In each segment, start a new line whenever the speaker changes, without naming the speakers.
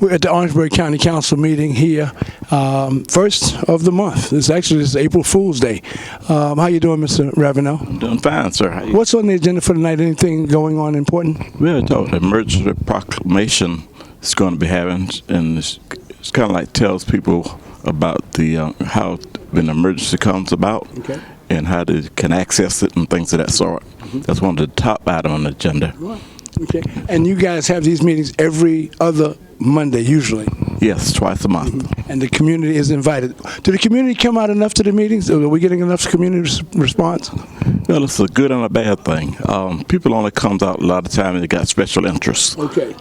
We're at the Orangeburg County Council meeting here, first of the month. This is April Fool's Day. How you doing, Mr. Ravenel?
I'm doing fine, sir. How you?
What's on the agenda for tonight? Anything going on important?
We're talking emergency proclamation is going to be having, and it's kind of like tells people about the how an emergency comes about,
Okay.
and how they can access it and things of that sort. That's one of the top items on the agenda.
Right. Okay. And you guys have these meetings every other Monday, usually,
Yes, twice a month.
and the community is invited. Do the community come out enough to the meetings? Are we getting enough community response?
Well, it's a good and a bad thing. People only comes out a lot of time and they got special interests.
Okay.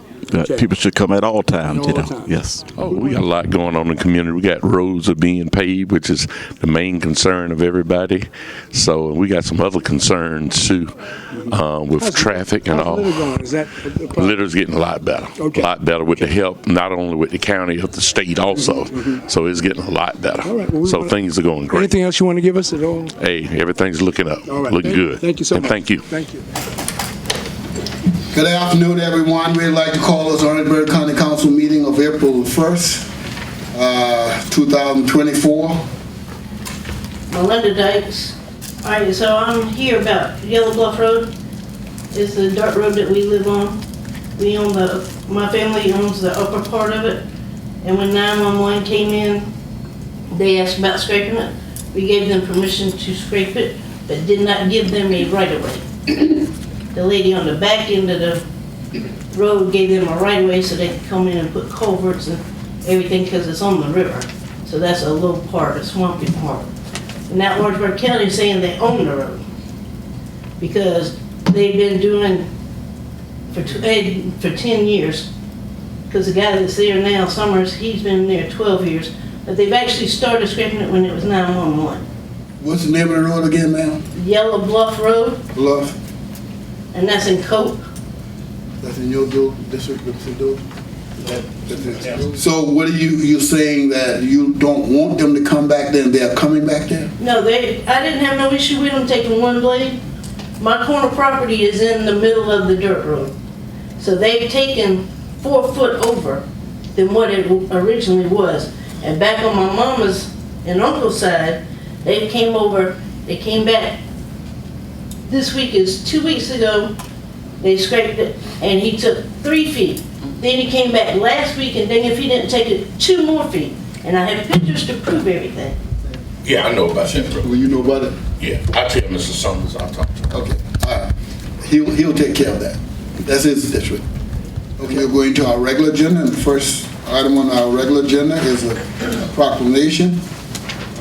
People should come at all times,
All
you know.
the time.
Yes.
Oh, we got a lot going on in the community. We got roads are being paved, which is the main concern of everybody. So we got some other concerns too, with traffic and
How's
all.
litter going? Is that a problem?
Litter's getting a lot better.
Okay.
A lot better with the help, not only with the county, but the state also. So it's getting a lot better.
All right, well, we
so
wanna-
things are going great.
Anything else you want to give us at all?
Hey, everything's looking up,
All right.
looking good.
Thank you so
and
much.
Thank you.
Thank you.
Good afternoon, everyone. We'd like to call this Orangeburg County Council meeting of April 1st, 2024.
Melinda Dykes. All right, so I'm here about Yellow Bluff Road. It's the dirt road that we live on. My family owns the upper part of it. And when 911 came in, they asked about scraping it. We gave them permission to scrape it, but did not give them a right-of-way. The lady on the back end of the road gave them a right-of-way so they could come in and put culverts and everything because it's on the river. So that's a low part, a swampy part. And now Orangeburg County is saying they own the road because they've been doing for 10 years. Because the guy that's there now, Summers, he's been there 12 years. But they've actually started scraping it when it was 911.
What's the name of the road again, ma'am?
Yellow Bluff Road,
Bluff.
and that's in Cope.
That's in your district, So what are you saying, that you don't want them to come back there and they're coming back there?
No, I didn't have no issue with them taking one blade. My corner property is in the middle of the dirt road. So they've taken 4 foot over than what it originally was. And back on my mama's and uncle's side, they came back. This week is 2 weeks ago, they scraped it, and he took 3 feet. Then he came back last week, and then if he didn't take it 2 more feet. And I have pictures to prove everything.
Yeah, I know about that, bro.
Well, you know about it?
Yeah, I tell Mr. Summers, I'll talk to him.
Okay, all right. He'll take care of that. That's his district. Okay, we're going to our regular agenda, and the first item on our regular agenda is a proclamation.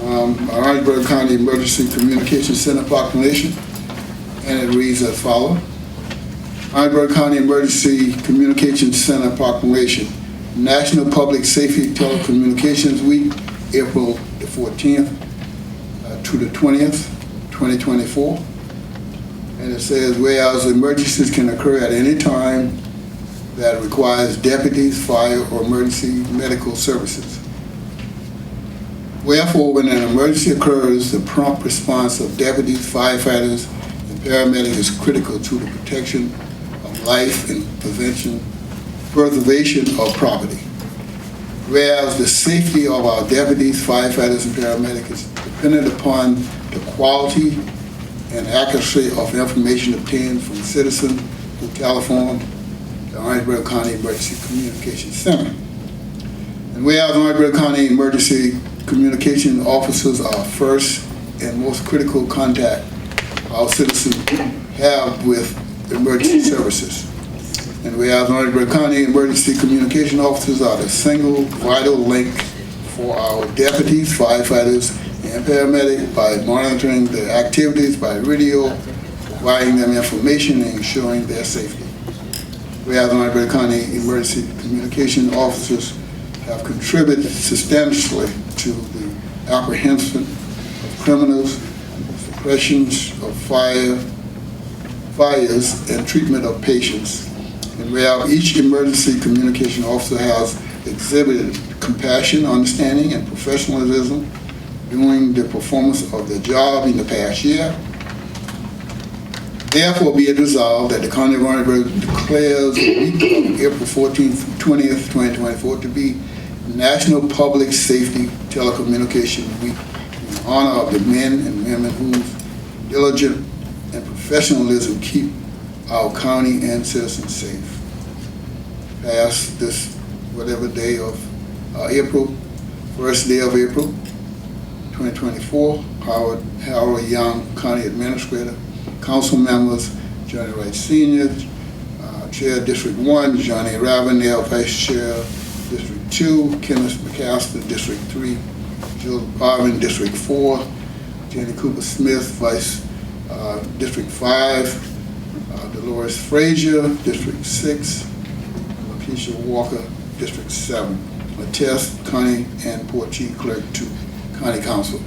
Orangeburg County Emergency Communications Center proclamation, and it reads as follows. Orangeburg County Emergency Communications Center proclamation. National Public Safety Telecommunications Week, April the 14th to the 20th, 2024. And it says, whereas emergencies can occur at any time that requires deputies, fire, or emergency medical services. Wherefore, when an emergency occurs, the prompt response of deputies, firefighters, and paramedics is critical to the protection of life and preservation of property. Whereas the safety of our deputies, firefighters, and paramedics is dependent upon the quality and accuracy of information obtained from citizens who telephone the Orangeburg County Emergency Communication Center. And whereas Orangeburg County Emergency Communication Officers are first and most critical contact our citizens have with emergency services. And whereas Orangeburg County Emergency Communication Officers are the single vital link for our deputies, firefighters, and paramedics by monitoring their activities by radio, providing them information, and ensuring their safety. Whereas Orangeburg County Emergency Communication Officers have contributed substantially to the apprehension of criminals, suppressions of fires, and treatment of patients. And whereas each emergency communication officer has exhibited compassion, understanding, and professionalism during the performance of their job in the past year. Therefore, be it resolved that the County of Orangeburg declares the week of April 14th through 20th, 2024 to be National Public Safety Telecommunication Week in honor of the men and women whose diligence and professionalism keep our county and citizens safe. Past this whatever day of April, first day of April 2024, Howard Young, County Administrator, Council members, Johnny Wright Sr., Chair District 1, Johnny Ravenel, Vice Chair District 2, Kenneth McAllister, District 3, Jill Arvin, District 4, Jenny Cooper Smith, Vice District 5, Dolores Frazier, District 6, Lakeisha Walker, District 7, Matess, County and Port Chief Clerk 2, County Council.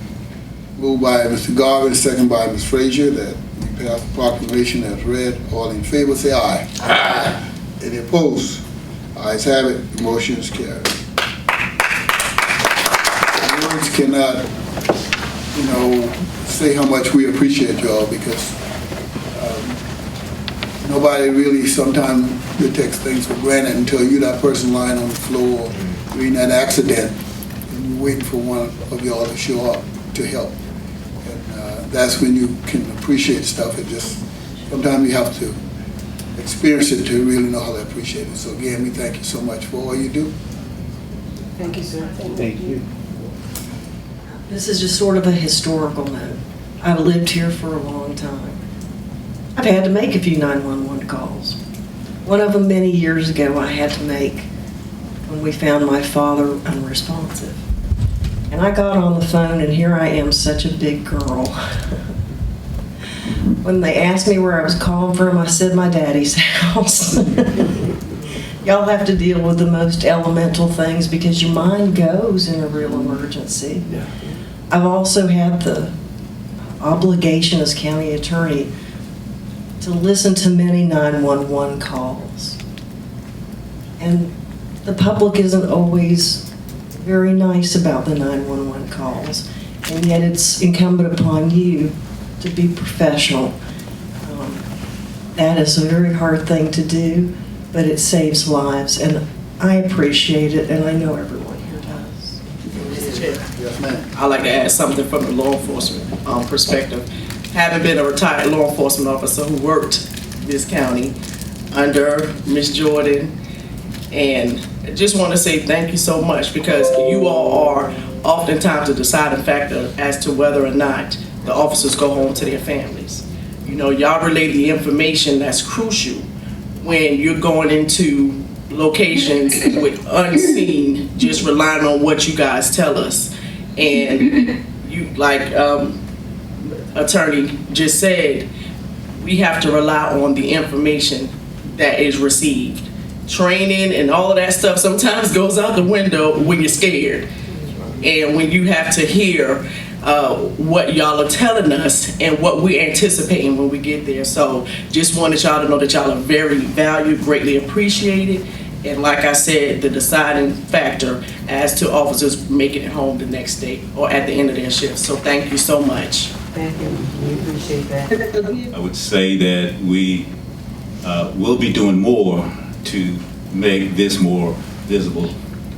Moved by Mr. Garvin, second by Ms. Frazier, that we pass the proclamation as read. All in favor, say aye. Aye. Any opposed? Ayes have it. The motion is carried. Words cannot, say how much we appreciate y'all, because nobody really sometimes takes things for granted until you that person lying on the floor or you're in that accident and you're waiting for one of y'all to show up to help. And that's when you can appreciate stuff. It just, sometimes you have to experience it to really know how to appreciate it. So again, we thank you so much for all you do.
Thank you, sir.
Thank you.
This is just sort of a historical note. I've lived here for a long time. I've had to make a few 911 calls. One of them many years ago I had to make when we found my father unresponsive. And I got on the phone, and here I am, such a big girl. When they asked me where I was calling from, I said my daddy's house. Y'all have to deal with the most elemental things because your mind goes in a real emergency.
Yeah.
I've also had the obligation as county attorney to listen to many 911 calls. And the public isn't always very nice about the 911 calls, and yet it's incumbent upon you to be professional. That is a very hard thing to do, but it saves lives, and I appreciate it, and I know everyone here does.
Mr. Chair,
Yes, ma'am.
I'd like to add something from the law enforcement perspective. Having been a retired law enforcement officer who worked this county under Ms. Jordan, and I just want to say thank you so much, because you all are oftentimes a deciding factor as to whether or not the officers go home to their families. Y'all relay the information that's crucial when you're going into locations with unseen, just relying on what you guys tell us. And you, like Attorney just said, we have to rely on the information that is received. Training and all of that stuff sometimes goes out the window when you're scared. And when you have to hear what y'all are telling us and what we're anticipating when we get there. So just wanted y'all to know that y'all are very valued, greatly appreciated, and like I said, the deciding factor as to officers making it home the next day or at the end of their shift. So thank you so much.
Thank you. We appreciate that.
I would say that we will be doing more to make this more visible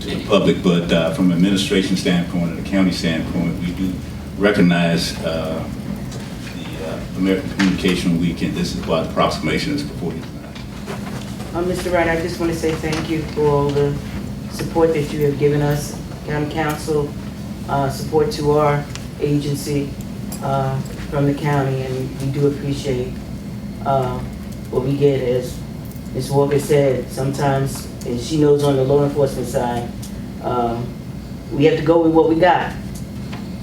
to the public, but from an administration standpoint and a county standpoint, we do recognize the American Communication Week, and this is why the proclamation is before you tonight.
Mr. Wright, I just want to say thank you for all the support that you have given us, County Council, support to our agency from the county, and we do appreciate what we get. As Ms. Walker said, sometimes, and she knows on the law enforcement side, we have to go with what we got.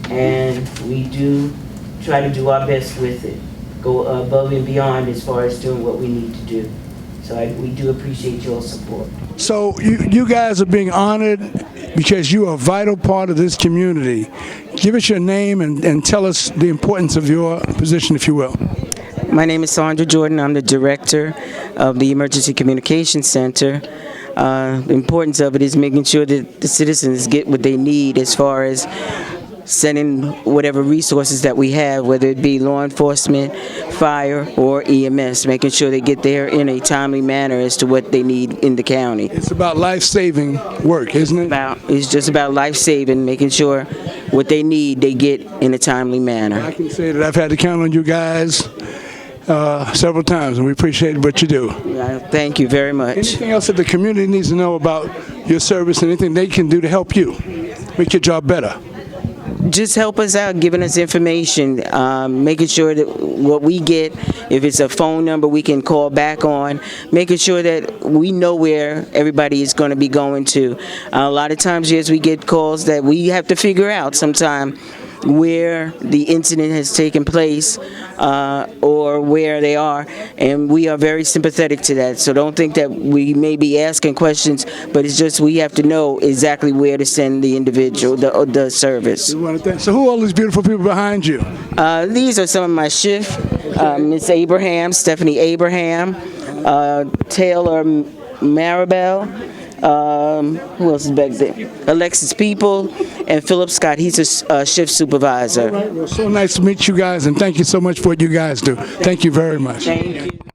And we do try to do our best with it, go above and beyond as far as doing what we need to do. So we do appreciate your support.
So you guys are being honored because you are a vital part of this community. Give us your name and tell us the importance of your position, if you will.
My name is Sandra Jordan. I'm the director of the Emergency Communication Center. The importance of it is making sure that the citizens get what they need as far as sending whatever resources that we have, whether it be law enforcement, fire, or EMS, making sure they get there in a timely manner as to what they need in the county.
It's about life-saving work, isn't it?
It's just about life-saving, making sure what they need, they get in a timely manner.
I can say that I've had to count on you guys several times, and we appreciate what you do.
Thank you very much.
Anything else that the community needs to know about your service, anything they can do to help you make your job better?
Just help us out, giving us information, making sure that what we get, if it's a phone number we can call back on, making sure that we know where everybody is going to be going to. A lot of times, yes, we get calls that we have to figure out sometime where the incident has taken place or where they are, and we are very sympathetic to that. So don't think that we may be asking questions, but it's just we have to know exactly where to send the individual, the service.
So who are all these beautiful people behind you?
These are some of my shift. Miss Abraham, Stephanie Abraham, Taylor Maribel, who else is back there? Alexis People, and Philip Scott. He's a shift supervisor.
All right. Well, so nice to meet you guys, and thank you so much for what you guys do. Thank you very much.
Thank you.